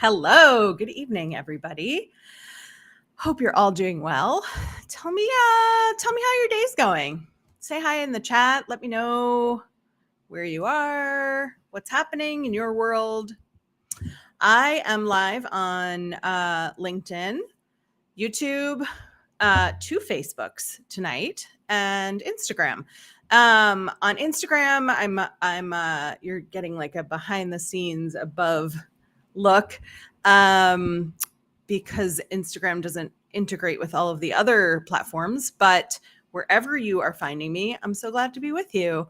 Hello, good evening, everybody. Hope you're all doing well. Tell me how your day's going. Say hi in the chat. Let me know where you are, what's happening in your world. I am live on LinkedIn, YouTube, 2 Facebooks tonight, and Instagram. On Instagram, I'm you're getting like a behind the scenes above look because Instagram doesn't integrate with all of the other platforms. But wherever you are finding me, I'm so glad to be with you.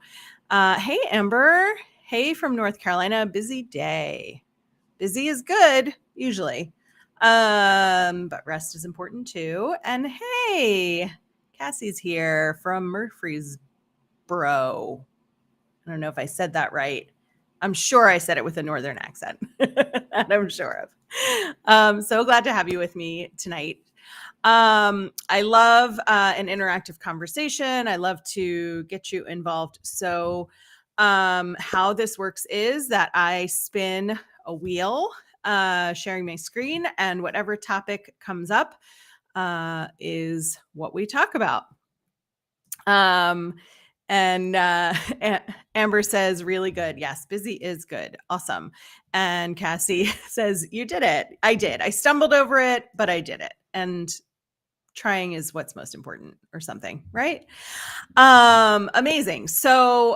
Hey, Amber. Hey, from North Carolina. Busy day. Busy is good, usually. But rest is important too. And hey, Cassie's here from Murfreesboro. I don't know if I said that right. I'm sure I said it with a northern accent. And I'm sure of. So glad to have you with me tonight. I love an interactive conversation. I love to get you involved. So how this works is that I spin a wheel, sharing my screen, and whatever topic comes up is what we talk about. And Amber says, really good. Yes, busy is good. Awesome. And Cassie says, you did it. I did. I stumbled over it, but I did it. And trying is what's most important or something, right? Amazing. So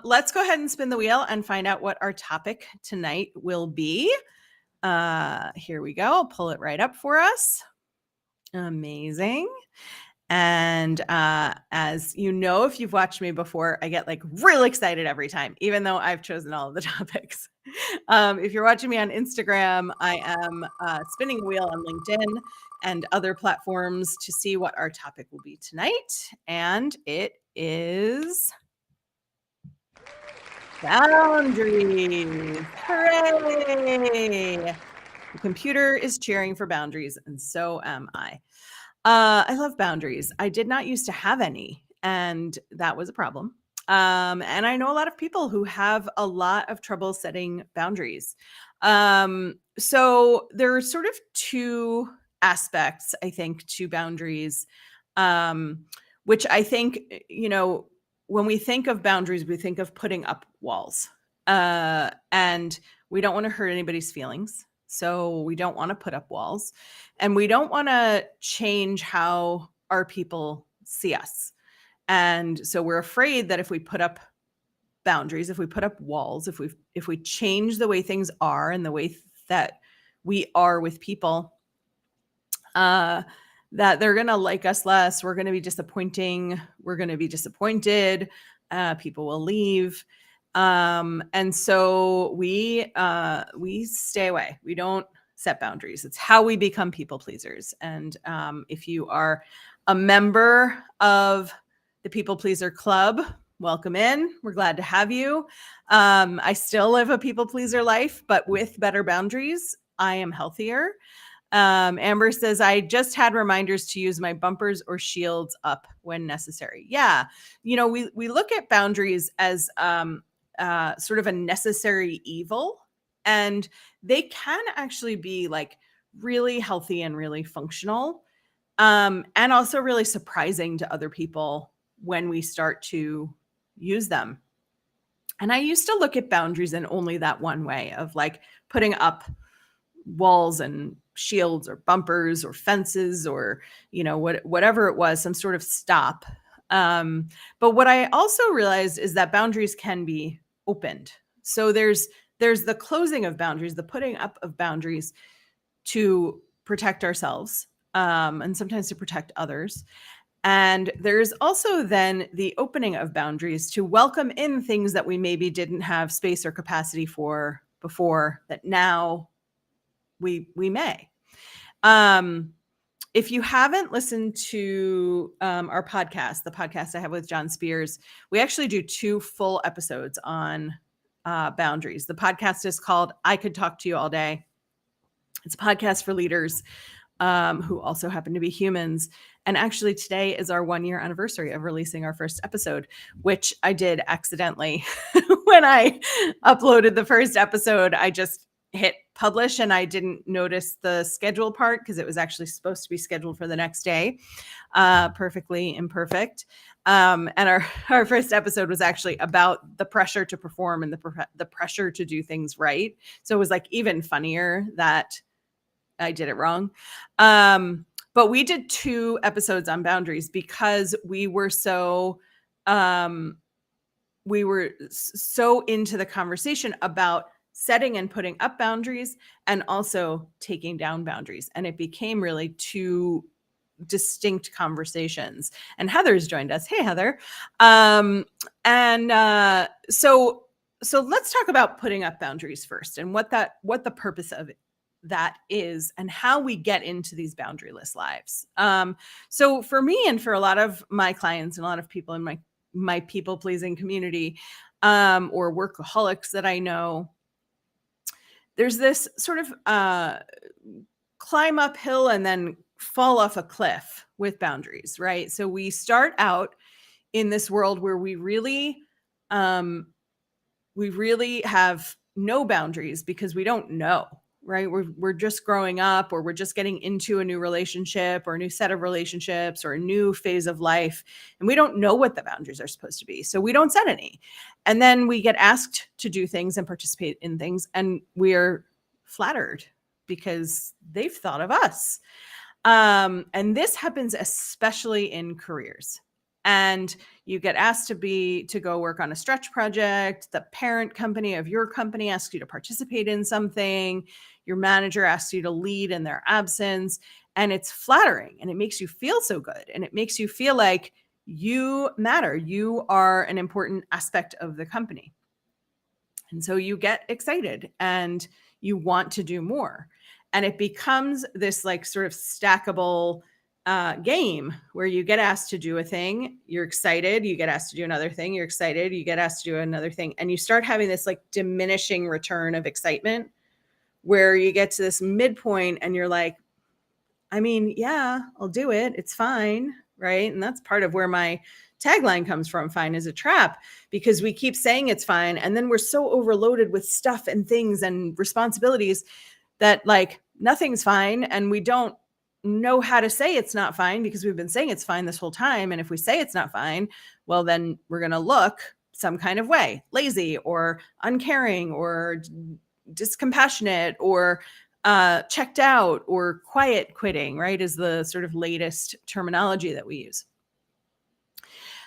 let's go ahead and spin the wheel and find out what our topic tonight will be. Here we go. I'll pull it right up for us. Amazing. And as you know, if you've watched me before, I get like real excited every time, even though I've chosen all of the topics. If you're watching me on Instagram, I am spinning a wheel on LinkedIn and other platforms to see what our topic will be tonight. And it is boundaries. Hooray! The computer is cheering for boundaries, and so am I. I love boundaries. I did not used to have any, and that was a problem. And I know a lot of people who have a lot of trouble setting boundaries. So there are sort of 2 aspects, I think, to boundaries, which I think, when we think of boundaries, we think of putting up walls. And we don't want to hurt anybody's feelings. So we don't want to put up walls, and we don't want to change how our people see us. And so we're afraid that if we put up boundaries, if we put up walls, if we change the way things are and the way that we are with people, that they're going to like us less. We're going to be disappointing. We're going to be disappointed. People will leave. And so we stay away. We don't set boundaries. It's how we become people pleasers. And if you are a member of the People Pleaser Club, welcome in. We're glad to have you. I still live a people pleaser life, but with better boundaries, I am healthier. Amber says, I just had reminders to use my bumpers or shields up when necessary. Yeah. We look at boundaries as sort of a necessary evil, and they can actually be like really healthy and really functional, and also really surprising to other people when we start to use them. And I used to look at boundaries in only that one way of like putting up walls and shields or bumpers or fences or, whatever it was, some sort of stop. But what I also realized is that boundaries can be opened. So there's the closing of boundaries, the putting up of boundaries to protect ourselves, and sometimes to protect others. And there's also then the opening of boundaries to welcome in things that we maybe didn't have space or capacity for before that now we may. If you haven't listened to our podcast, the podcast I have with John Spears, we actually do 2 full episodes on boundaries. The podcast is called I Could Talk to You All Day. It's a podcast for leaders who also happen to be humans. And actually today is our 1-year anniversary of releasing our first episode, which I did accidentally. When I uploaded the first episode, I just hit publish and I didn't notice the schedule part because it was actually supposed to be scheduled for the next day. Perfectly imperfect. And our first episode was actually about the pressure to perform and the pressure to do things right. So it was like even funnier that I did it wrong. But we did 2 episodes on boundaries because we were so into the conversation about setting and putting up boundaries and also taking down boundaries. And it became really 2 distinct conversations. And Heather's joined us. Hey, Heather. So let's talk about putting up boundaries first and what the purpose of that is and how we get into these boundaryless lives. So for me and for a lot of my clients and a lot of people in my people pleasing community, or workaholics that I know, there's this sort of climb uphill and then fall off a cliff with boundaries, right? So we start out in this world where we really have no boundaries because we don't know, right? We're just growing up, or we're just getting into a new relationship or a new set of relationships or a new phase of life, and we don't know what the boundaries are supposed to be. So we don't set any. And then we get asked to do things and participate in things, and we're flattered because they've thought of us. And this happens especially in careers. And you get asked to go work on a stretch project. The parent company of your company asks you to participate in something. Your manager asks you to lead in their absence. And it's flattering and it makes you feel so good. And it makes you feel like you matter. You are an important aspect of the company. And so you get excited and you want to do more. And it becomes this like sort of stackable game where you get asked to do a thing, you're excited, you get asked to do another thing, you're excited, you get asked to do another thing. And you start having this like diminishing return of excitement where you get to this midpoint and you're like, I mean, yeah, I'll do it. It's fine. Right. And that's part of where my tagline comes from. Fine is a trap, because we keep saying it's fine. And then we're so overloaded with stuff and things and responsibilities that like nothing's fine. And we don't know how to say it's not fine because we've been saying it's fine this whole time. And if we say it's not fine, well, then we're going to look some kind of way, lazy or uncaring or discompassionate or checked out or quiet quitting, right, is the sort of latest terminology that we use.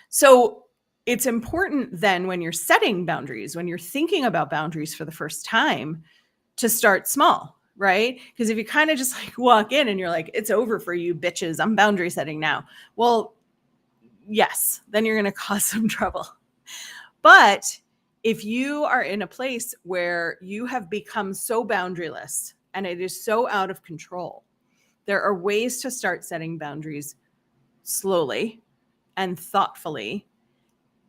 So it's important then when you're setting boundaries, when you're thinking about boundaries for the first time, to start small, right? Because if you kind of just like walk in and you're like, it's over for you bitches, I'm boundary setting now. Well, yes, then you're going to cause some trouble. But if you are in a place where you have become so boundaryless and it is so out of control, there are ways to start setting boundaries slowly and thoughtfully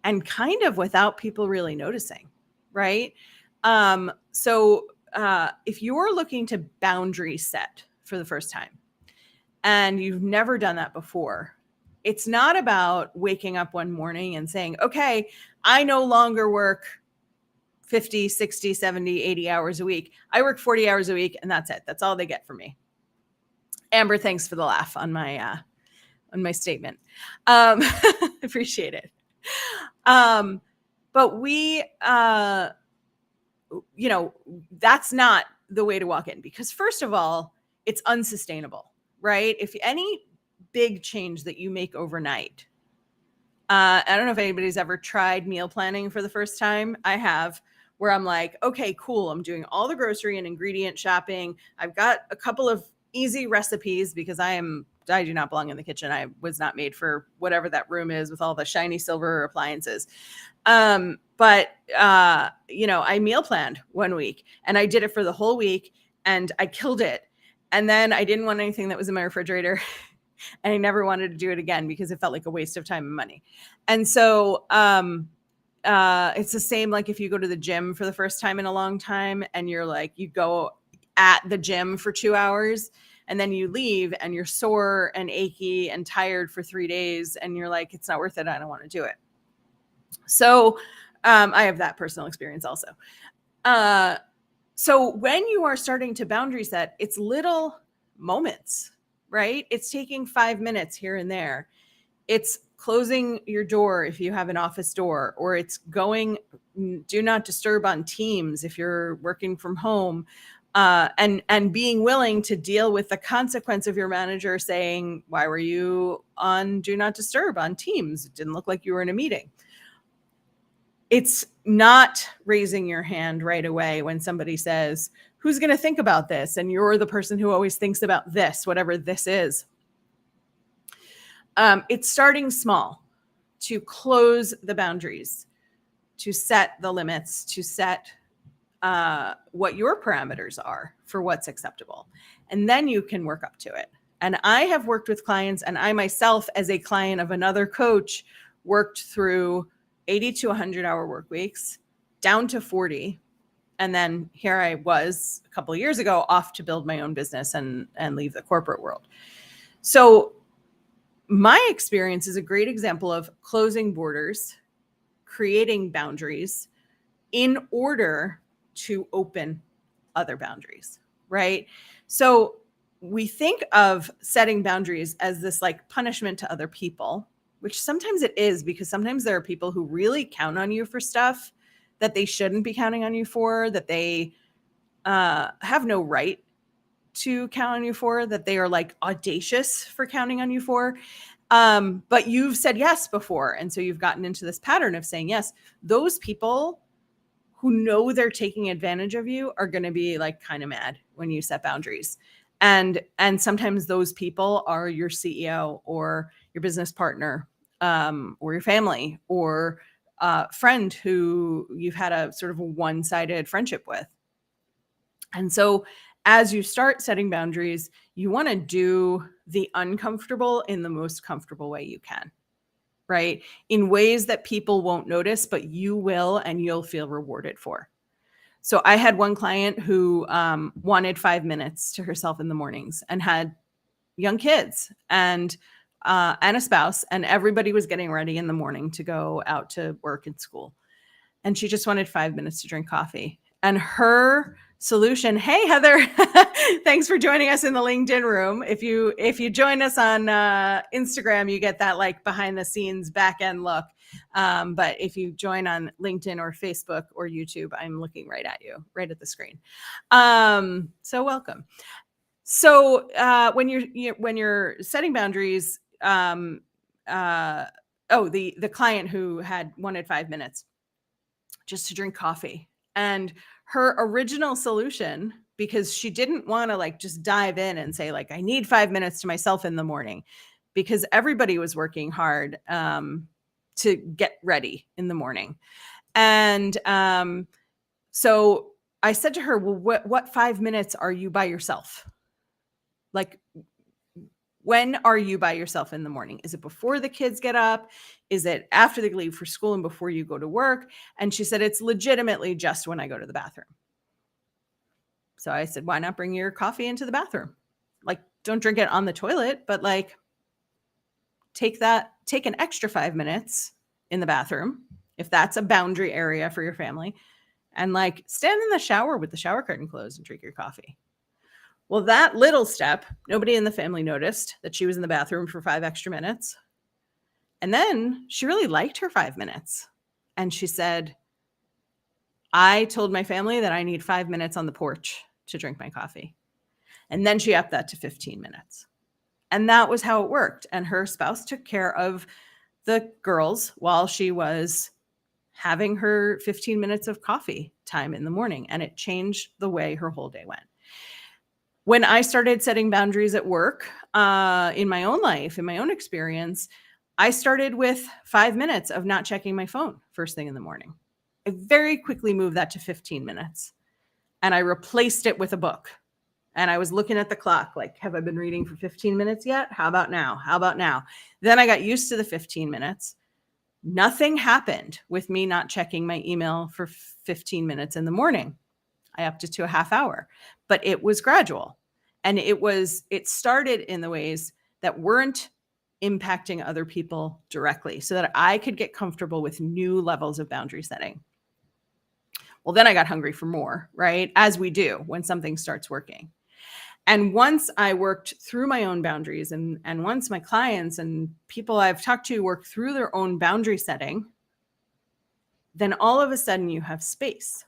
and kind of without people really noticing, right? So if you're looking to boundary set for the first time and you've never done that before, it's not about waking up one morning and saying, okay, I no longer work 50, 60, 70, 80 hours a week. I work 40 hours a week and that's it. That's all they get from me. Amber, thanks for the laugh on my statement. Appreciate it. But we, that's not the way to walk in, because first of all, it's unsustainable, right? If any big change that you make overnight, I don't know if anybody's ever tried meal planning for the first time. I have, where I'm like, okay, cool. I'm doing all the grocery and ingredient shopping. I've got a couple of easy recipes because I do not belong in the kitchen. I was not made for whatever that room is with all the shiny silver appliances. But I meal planned one week and I did it for the whole week and I killed it. And then I didn't want anything that was in my refrigerator and I never wanted to do it again because it felt like a waste of time and money. And so, it's the same, like if you go to the gym for the first time in a long time and you're like, you go at the gym for 2 hours and then you leave and you're sore and achy and tired for 3 days and you're like, it's not worth it. I don't want to do it. So I have that personal experience also. So when you are starting to boundary set, it's little moments, right? It's taking 5 minutes here and there. It's closing your door if you have an office door, or it's going do not disturb on Teams if you're working from home, and being willing to deal with the consequence of your manager saying, "Why were you on do not disturb on Teams? It didn't look like you were in a meeting." It's not raising your hand right away when somebody says, "Who's going to think about this?" And you're the person who always thinks about this, whatever this is. It's starting small, to close the boundaries, to set the limits, to set what your parameters are for what's acceptable. And then you can work up to it. And I have worked with clients, and I myself, as a client of another coach, worked through 80 to 100-hour work weeks down to 40. And then here I was a couple of years ago off to build my own business and leave the corporate world. So my experience is a great example of closing borders, creating boundaries in order to open other boundaries, right? So we think of setting boundaries as this like punishment to other people, which sometimes it is, because sometimes there are people who really count on you for stuff that they shouldn't be counting on you for, that they have no right to count on you for, that they are like audacious for counting on you for. But you've said yes before. And so you've gotten into this pattern of saying yes. Those people who know they're taking advantage of you are going to be like kind of mad when you set boundaries. And sometimes those people are your CEO or your business partner, or your family, or a friend who you've had a sort of a one-sided friendship with. And so as you start setting boundaries, you want to do the uncomfortable in the most comfortable way you can, right? In ways that people won't notice, but you will, and you'll feel rewarded for. So I had one client who wanted 5 minutes to herself in the mornings, and had young kids and a spouse, and everybody was getting ready in the morning to go out to work and school. And she just wanted 5 minutes to drink coffee. And her solution, hey, Heather, thanks for joining us in the LinkedIn room. If you join us on Instagram, you get that like behind the scenes back end look. But if you join on LinkedIn or Facebook or YouTube, I'm looking right at you, right at the screen. So welcome. So when you're setting boundaries, the client who had wanted 5 minutes just to drink coffee, and her original solution, because she didn't want to like just dive in and say like, I need 5 minutes to myself in the morning, because everybody was working hard to get ready in the morning. And so I said to her, well, what 5 minutes are you by yourself? Like, when are you by yourself in the morning? Is it before the kids get up? Is it after they leave for school and before you go to work? And she said, it's legitimately just when I go to the bathroom. So I said, why not bring your coffee into the bathroom? Like, don't drink it on the toilet, but like take an extra 5 minutes in the bathroom, if that's a boundary area for your family, and like stand in the shower with the shower curtain closed and drink your coffee. Well, that little step, nobody in the family noticed that she was in the bathroom for 5 extra minutes. And then she really liked her 5 minutes. And she said, I told my family that I need 5 minutes on the porch to drink my coffee. And then she upped that to 15 minutes. And that was how it worked. And her spouse took care of the girls while she was having her 15 minutes of coffee time in the morning. And it changed the way her whole day went. When I started setting boundaries at work, in my own life, in my own experience, I started with 5 minutes of not checking my phone first thing in the morning. I very quickly moved that to 15 minutes, and I replaced it with a book. And I was looking at the clock, like, have I been reading for 15 minutes yet? How about now? How about now? Then I got used to the 15 minutes. Nothing happened with me not checking my email for 15 minutes in the morning. I upped it to a half hour, but it was gradual. And it started in the ways that weren't impacting other people directly, so that I could get comfortable with new levels of boundary setting. Well, then I got hungry for more, right? As we do when something starts working. And once I worked through my own boundaries, and once my clients and people I've talked to work through their own boundary setting, then all of a sudden you have space.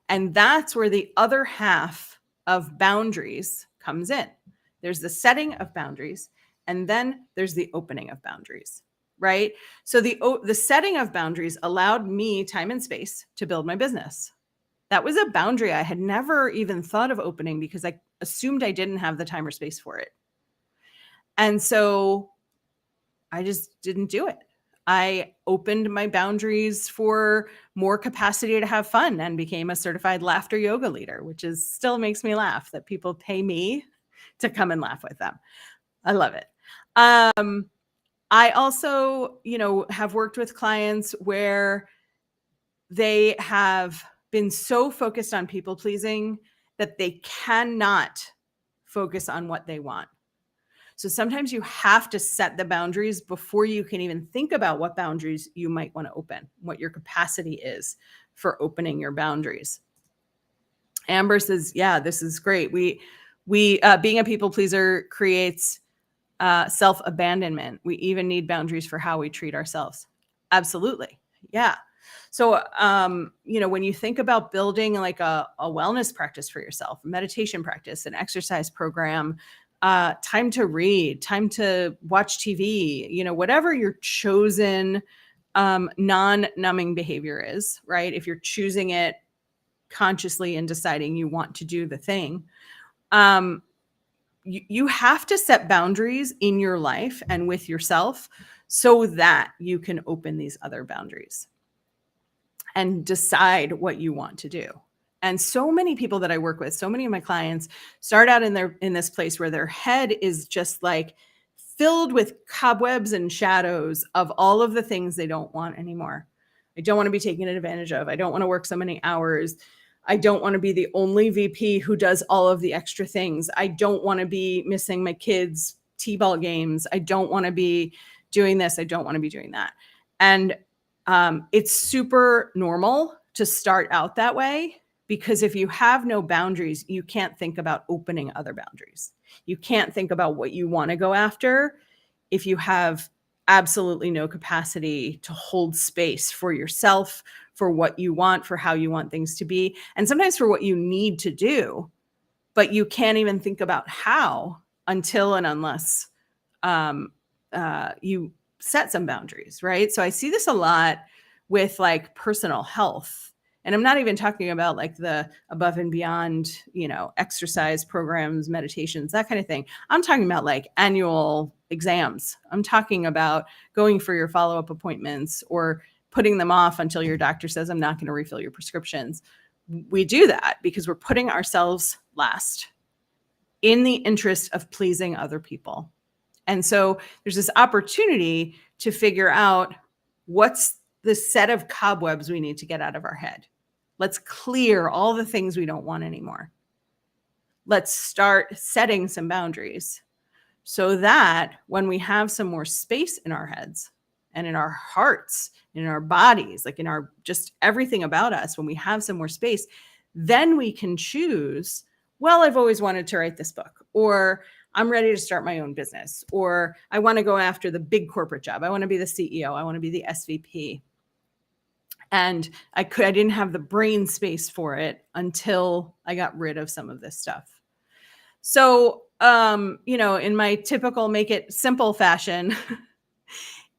And that's where the other half of boundaries comes in. There's the setting of boundaries, and then there's the opening of boundaries, right? So the setting of boundaries allowed me time and space to build my business. That was a boundary I had never even thought of opening because I assumed I didn't have the time or space for it. And so I just didn't do it. I opened my boundaries for more capacity to have fun and became a certified laughter yoga leader, which is still makes me laugh that people pay me to come and laugh with them. I love it. I also, have worked with clients where they have been so focused on people pleasing that they cannot focus on what they want. So sometimes you have to set the boundaries before you can even think about what boundaries you might want to open, what your capacity is for opening your boundaries. Amber says, yeah, this is great. We being a people pleaser creates self-abandonment. We even need boundaries for how we treat ourselves. Absolutely. Yeah. So, when you think about building like a wellness practice for yourself, a meditation practice, an exercise program, time to read, time to watch TV, whatever your chosen non-numbing behavior is, right? If you're choosing it consciously and deciding you want to do the thing, you have to set boundaries in your life and with yourself so that you can open these other boundaries and decide what you want to do. And so many people that I work with, so many of my clients start out in this place where their head is just like filled with cobwebs and shadows of all of the things they don't want anymore. I don't want to be taken advantage of. I don't want to work so many hours. I don't want to be the only VP who does all of the extra things. I don't want to be missing my kids' t-ball games. I don't want to be doing this. I don't want to be doing that. And it's super normal to start out that way, because if you have no boundaries, you can't think about opening other boundaries. You can't think about what you want to go after if you have absolutely no capacity to hold space for yourself, for what you want, for how you want things to be, and sometimes for what you need to do, but you can't even think about how until and unless you set some boundaries, right? So I see this a lot with like personal health. And I'm not even talking about like the above and beyond, exercise programs, meditations, that kind of thing. I'm talking about like annual exams. I'm talking about going for your follow-up appointments or putting them off until your doctor says, I'm not going to refill your prescriptions. We do that because we're putting ourselves last in the interest of pleasing other people. And so there's this opportunity to figure out what's the set of cobwebs we need to get out of our head. Let's clear all the things we don't want anymore. Let's start setting some boundaries so that when we have some more space in our heads and in our hearts, in our bodies, like in our just everything about us, when we have some more space, then we can choose, well, I've always wanted to write this book, or I'm ready to start my own business, or I want to go after the big corporate job. I want to be the CEO. I want to be the SVP. And I didn't have the brain space for it until I got rid of some of this stuff. So, in my typical make it simple fashion,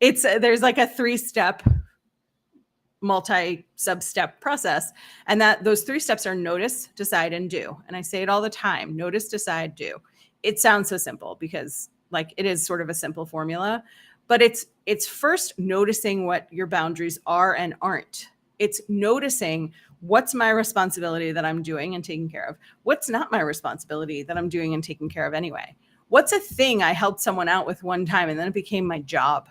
there's like a 3-step multi-sub-step process. And those 3 steps are notice, decide, and do. And I say it all the time, notice, decide, do. It sounds so simple because like it is sort of a simple formula, but it's first noticing what your boundaries are and aren't. It's noticing what's my responsibility that I'm doing and taking care of. What's not my responsibility that I'm doing and taking care of anyway. What's a thing I helped someone out with one time and then it became my job?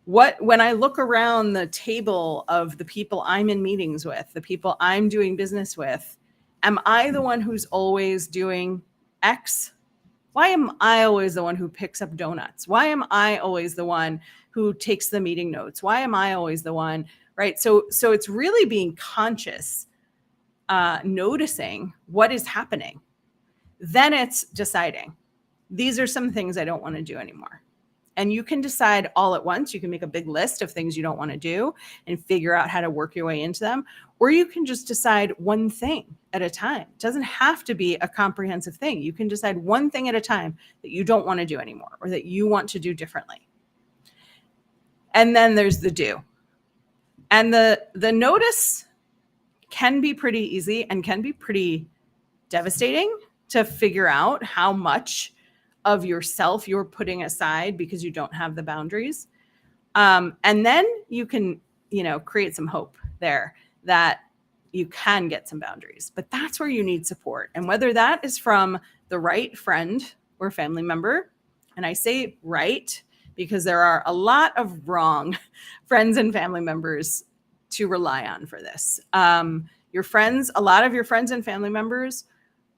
When I look around the table of the people I'm in meetings with, the people I'm doing business with, am I the one who's always doing X? Why am I always the one who picks up donuts? Why am I always the one who takes the meeting notes? Why am I always the one, right? So it's really being conscious, noticing what is happening. Then it's deciding, these are some things I don't want to do anymore. And you can decide all at once. You can make a big list of things you don't want to do and figure out how to work your way into them. Or you can just decide one thing at a time. It doesn't have to be a comprehensive thing. You can decide one thing at a time that you don't want to do anymore or that you want to do differently. And then there's the do. And the notice can be pretty easy and can be pretty devastating to figure out how much of yourself you're putting aside because you don't have the boundaries. And then you can, create some hope there that you can get some boundaries. But that's where you need support. And whether that is from the right friend or family member, and I say right because there are a lot of wrong friends and family members to rely on for this. Your friends, a lot of your friends and family members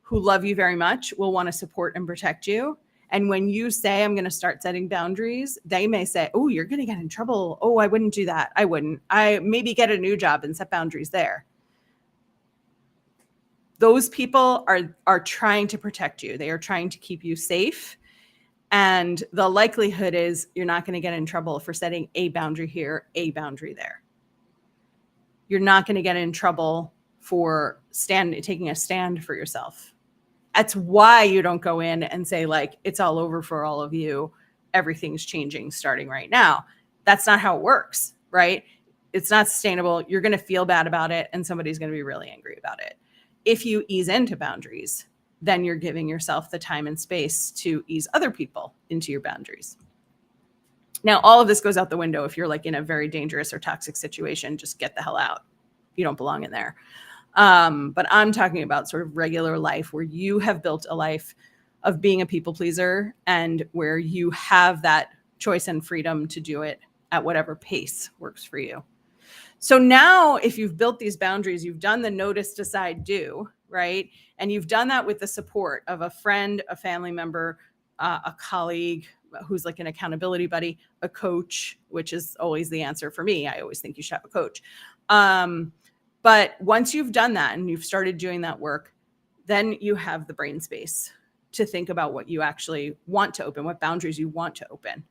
who love you very much will want to support and protect you. And when you say, I'm going to start setting boundaries, they may say, oh, you're going to get in trouble. Oh, I wouldn't do that. I wouldn't. I maybe get a new job and set boundaries there. Those people are trying to protect you. They are trying to keep you safe. And the likelihood is you're not going to get in trouble for setting a boundary here, a boundary there. You're not going to get in trouble for taking a stand for yourself. That's why you don't go in and say, like, it's all over for all of you. Everything's changing starting right now. That's not how it works, right? It's not sustainable. You're going to feel bad about it, and somebody's going to be really angry about it. If you ease into boundaries, then you're giving yourself the time and space to ease other people into your boundaries. Now, all of this goes out the window if you're like in a very dangerous or toxic situation. Just get the hell out. You don't belong in there. But I'm talking about sort of regular life where you have built a life of being a people pleaser and where you have that choice and freedom to do it at whatever pace works for you. So now if you've built these boundaries, you've done the notice, decide, do, right? And you've done that with the support of a friend, a family member, a colleague who's like an accountability buddy, a coach, which is always the answer for me. I always think you should have a coach. But once you've done that and you've started doing that work, then you have the brain space to think about what you actually want to open, what boundaries you want to open.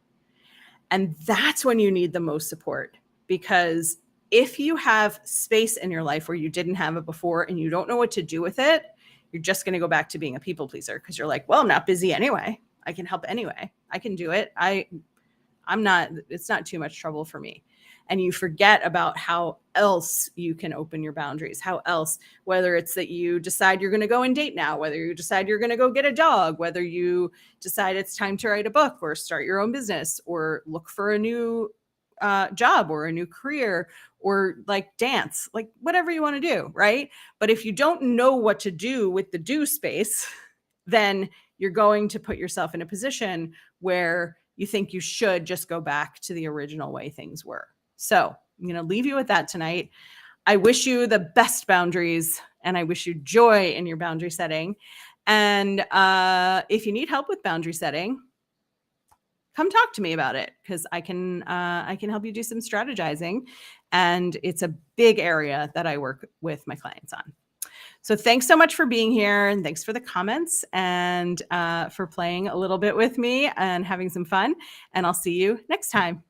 And that's when you need the most support, because if you have space in your life where you didn't have it before and you don't know what to do with it, you're just going to go back to being a people pleaser because you're like, well, I'm not busy anyway. I can help anyway. I can do it. I'm not, it's not too much trouble for me. And you forget about how else you can open your boundaries, how else, whether it's that you decide you're going to go and date now, whether you decide you're going to go get a dog, whether you decide it's time to write a book or start your own business or look for a new job or a new career or like dance, like whatever you want to do, right? But if you don't know what to do with the do space, then you're going to put yourself in a position where you think you should just go back to the original way things were. So I'm going to leave you with that tonight. I wish you the best boundaries and I wish you joy in your boundary setting. And if you need help with boundary setting, come talk to me about it because I can help you do some strategizing. And it's a big area that I work with my clients on. So thanks so much for being here and thanks for the comments and for playing a little bit with me and having some fun. And I'll see you next time.